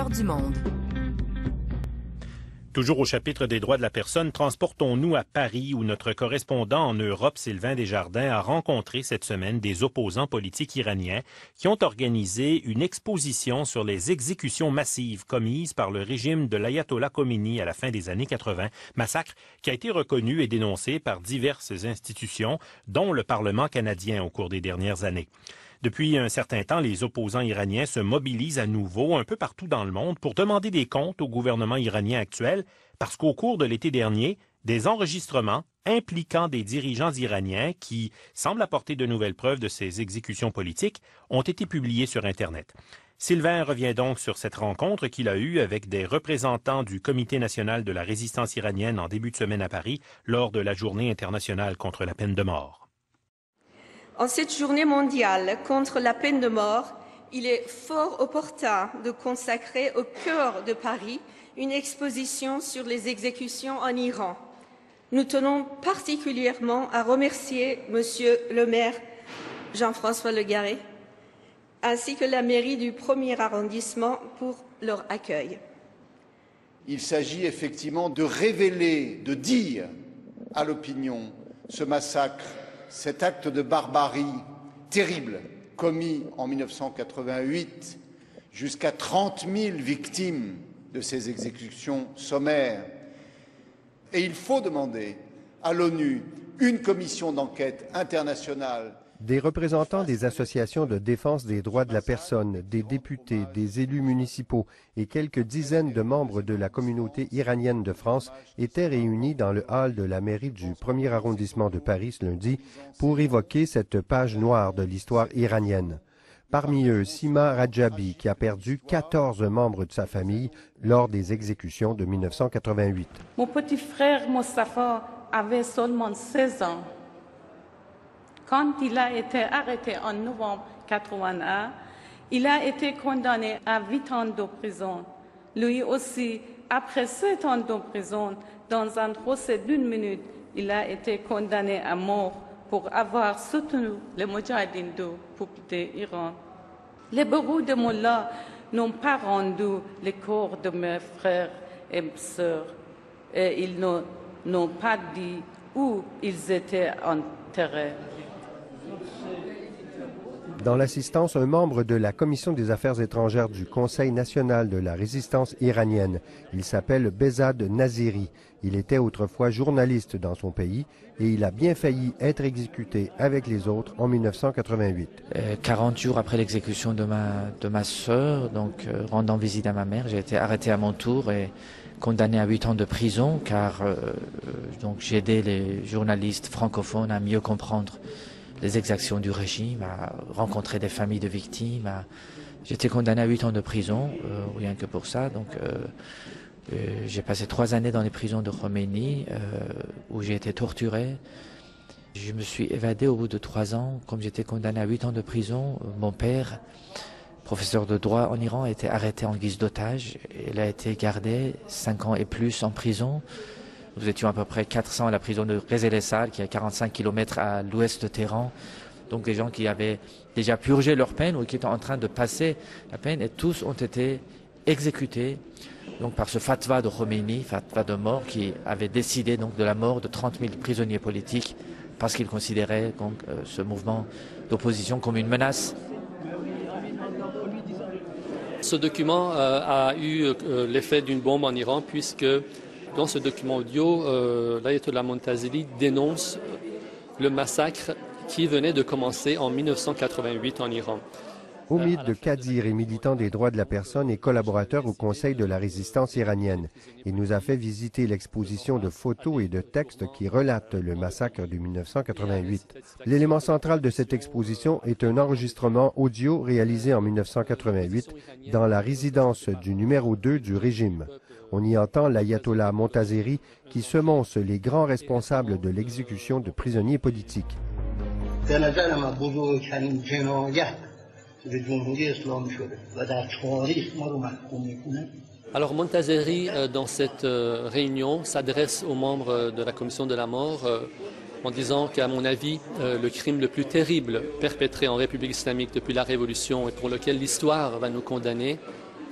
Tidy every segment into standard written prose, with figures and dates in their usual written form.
meilleur du monde. Toujours au chapitre des droits de la personne, transportons-nous à Paris où notre correspondant en Europe, Sylvain Desjardins, a rencontré cette semaine des opposants politiques iraniens qui ont organisé une exposition sur les exécutions massives commises par le régime de l'ayatollah Khomeini à la fin des années 80, massacre qui a été reconnu et dénoncé par diverses institutions, dont le Parlement canadien au cours des dernières années. Depuis un certain temps, les opposants iraniens se mobilisent à nouveau un peu partout dans le monde pour demander des comptes au gouvernement iranien actuel parce qu'au cours de l'été dernier, des enregistrements impliquant des dirigeants iraniens qui semblent apporter de nouvelles preuves de ces exécutions politiques ont été publiés sur Internet. Sylvain revient donc sur cette rencontre qu'il a eue avec des représentants du Comité national de la résistance iranienne en début de semaine à Paris lors de la Journée internationale contre la peine de mort. En cette journée mondiale contre la peine de mort, il est fort opportun de consacrer au cœur de Paris une exposition sur les exécutions en Iran. Nous tenons particulièrement à remercier Monsieur le maire Jean-François Legarrey ainsi que la mairie du 1er arrondissement pour leur accueil. Il s'agit effectivement de révéler, de dire à l'opinion ce massacre, cet acte de barbarie terrible commis en 1988, jusqu'à 30 000 victimes de ces exécutions sommaires. Et il faut demander à l'ONU une commission d'enquête internationale. Des représentants des associations de défense des droits de la personne, des députés, des élus municipaux et quelques dizaines de membres de la communauté iranienne de France étaient réunis dans le hall de la mairie du 1er arrondissement de Paris ce lundi pour évoquer cette page noire de l'histoire iranienne. Parmi eux, Sima Rajabi, qui a perdu 14 membres de sa famille lors des exécutions de 1988. Mon petit frère Mostafa avait seulement 16 ans. Quand il a été arrêté en novembre 1981, il a été condamné à 8 ans de prison. Lui aussi, après 7 ans de prison, dans un procès d'1 minute, il a été condamné à mort pour avoir soutenu les Moudjahidines du peuple d'Iran. Les bourreaux de Mollah n'ont pas rendu les corps de mes frères et sœurs et ils n'ont pas dit où ils étaient enterrés. Dans l'assistance, un membre de la Commission des affaires étrangères du Conseil national de la résistance iranienne. Il s'appelle Behzad Naziri. Il était autrefois journaliste dans son pays et il a bien failli être exécuté avec les autres en 1988. 40 jours après l'exécution de ma sœur, donc rendant visite à ma mère, j'ai été arrêté à mon tour et condamné à 8 ans de prison car donc j'ai aidé les journalistes francophones à mieux comprendre les exactions du régime, à rencontrer des familles de victimes. J'étais condamné à 8 ans de prison, rien que pour ça. Donc, j'ai passé 3 années dans les prisons de Khomeini, où j'ai été torturé. Je me suis évadé au bout de 3 ans. Comme j'étais condamné à 8 ans de prison, mon père, professeur de droit en Iran, a été arrêté en guise d'otage. Il a été gardé 5 ans et plus en prison. Nous étions à peu près 400 à la prison de Rezélessal, qui est à 45 km à l'ouest de Téhéran. Donc des gens qui avaient déjà purgé leur peine ou qui étaient en train de passer la peine, et tous ont été exécutés donc, par ce fatwa de Khomeini, fatwa de mort, qui avait décidé donc, de la mort de 30 000 prisonniers politiques parce qu'il considérait donc, ce mouvement d'opposition comme une menace. Ce document a eu l'effet d'une bombe en Iran puisque dans ce document audio, l'ayatollah Montazeri dénonce le massacre qui venait de commencer en 1988 en Iran. Omid de Kadir est militant des droits de la personne et collaborateur au Conseil de la résistance iranienne. Il nous a fait visiter l'exposition de photos et de textes qui relatent le massacre de 1988. L'élément central de cette exposition est un enregistrement audio réalisé en 1988 dans la résidence du numéro 2 du régime. On y entend l'ayatollah Montazeri qui semonce les grands responsables de l'exécution de prisonniers politiques. Alors Montazeri, dans cette réunion, s'adresse aux membres de la commission de la mort en disant qu'à mon avis, le crime le plus terrible perpétré en République islamique depuis la Révolution et pour lequel l'histoire va nous condamner,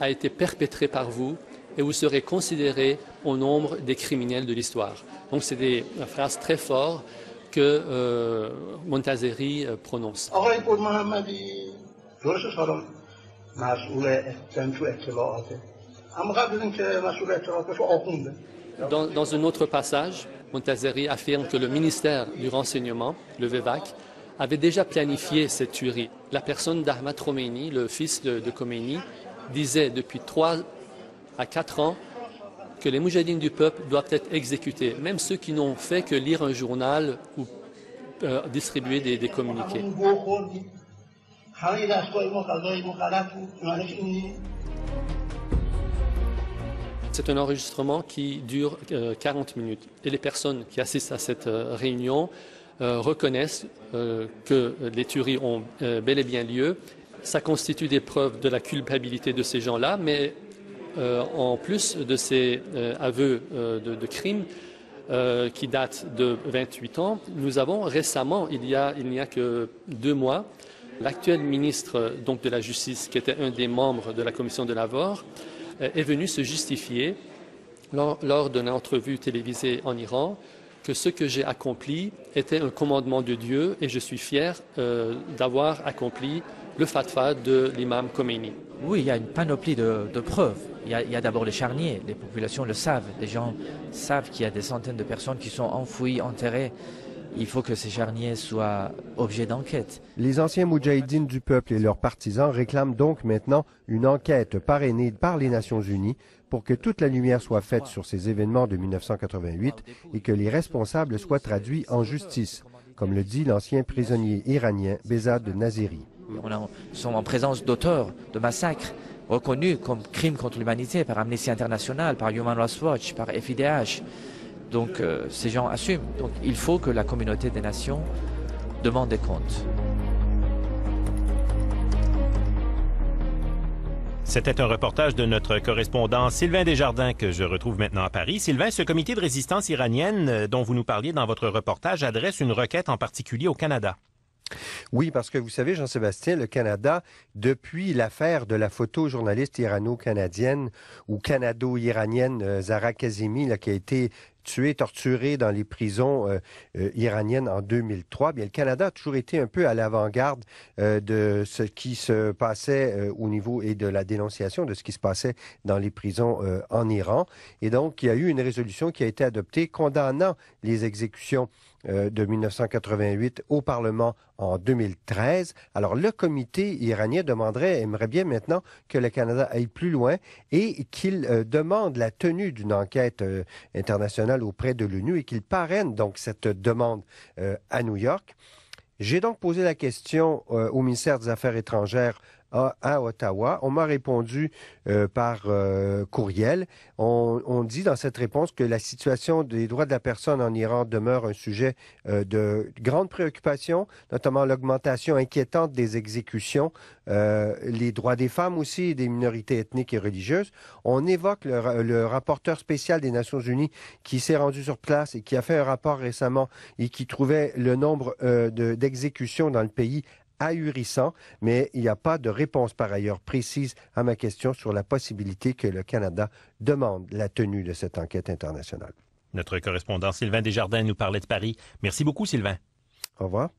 a été perpétré par vous et vous serez considérés au nombre des criminels de l'histoire. Donc c'est des phrases très fortes que Montazeri prononce. Dans un autre passage, Montazeri affirme que le ministère du Renseignement, le VEVAC, avait déjà planifié cette tuerie. La personne d'Ahmad Khomeini, le fils de Khomeini, disait depuis 3 à 4 ans que les moudjahidines du peuple doivent être exécutés, même ceux qui n'ont fait que lire un journal ou distribuer des communiqués. C'est un enregistrement qui dure 40 minutes et les personnes qui assistent à cette réunion reconnaissent que les tueries ont bel et bien lieu. Ça constitue des preuves de la culpabilité de ces gens-là, mais en plus de ces aveux de crimes qui datent de 28 ans, nous avons récemment, il n'y a que 2 mois, l'actuel ministre donc, de la Justice, qui était un des membres de la commission de Lavore, est venu se justifier lors d'une entrevue télévisée en Iran que ce que j'ai accompli était un commandement de Dieu et je suis fier d'avoir accompli le fatwa de l'imam Khomeini. Oui, il y a une panoplie de preuves. Il y a d'abord les charniers, les populations le savent. Les gens savent qu'il y a des centaines de personnes qui sont enfouies, enterrées. Il faut que ces charniers soient objets d'enquête. Les anciens moudjahidines du peuple et leurs partisans réclament donc maintenant une enquête parrainée par les Nations unies pour que toute la lumière soit faite sur ces événements de 1988 et que les responsables soient traduits en justice, comme le dit l'ancien prisonnier iranien Behzad Nazeri. Nous sommes en présence d'auteurs de massacres reconnus comme crimes contre l'humanité par Amnesty International, par Human Rights Watch, par FIDH. Donc ces gens assument. Donc il faut que la communauté des nations demande des comptes. C'était un reportage de notre correspondant Sylvain Desjardins que je retrouve maintenant à Paris. Sylvain, ce comité de résistance iranienne dont vous nous parliez dans votre reportage adresse une requête en particulier au Canada. Oui, parce que vous savez, Jean-Sébastien, le Canada, depuis l'affaire de la photojournaliste irano-canadienne ou canado-iranienne Zahra Kazemi, qui a été tuée, torturée dans les prisons iraniennes en 2003, bien, le Canada a toujours été un peu à l'avant-garde de ce qui se passait au niveau et de la dénonciation de ce qui se passait dans les prisons en Iran. Et donc, il y a eu une résolution qui a été adoptée condamnant les exécutions de 1988 au Parlement en 2013. Alors, le comité iranien aimerait bien maintenant que le Canada aille plus loin et qu'il demande la tenue d'une enquête internationale auprès de l'ONU et qu'il parraine donc cette demande à New York. J'ai donc posé la question au ministère des Affaires étrangères à Ottawa. On m'a répondu par courriel. On dit dans cette réponse que la situation des droits de la personne en Iran demeure un sujet de grande préoccupation, notamment l'augmentation inquiétante des exécutions, les droits des femmes aussi et des minorités ethniques et religieuses. On évoque le rapporteur spécial des Nations unies qui s'est rendu sur place et qui a fait un rapport récemment et qui trouvait le nombre d'exécutions dans le pays ahurissant, mais il n'y a pas de réponse par ailleurs précise à ma question sur la possibilité que le Canada demande la tenue de cette enquête internationale. Notre correspondant Sylvain Desjardins nous parlait de Paris. Merci beaucoup, Sylvain. Au revoir.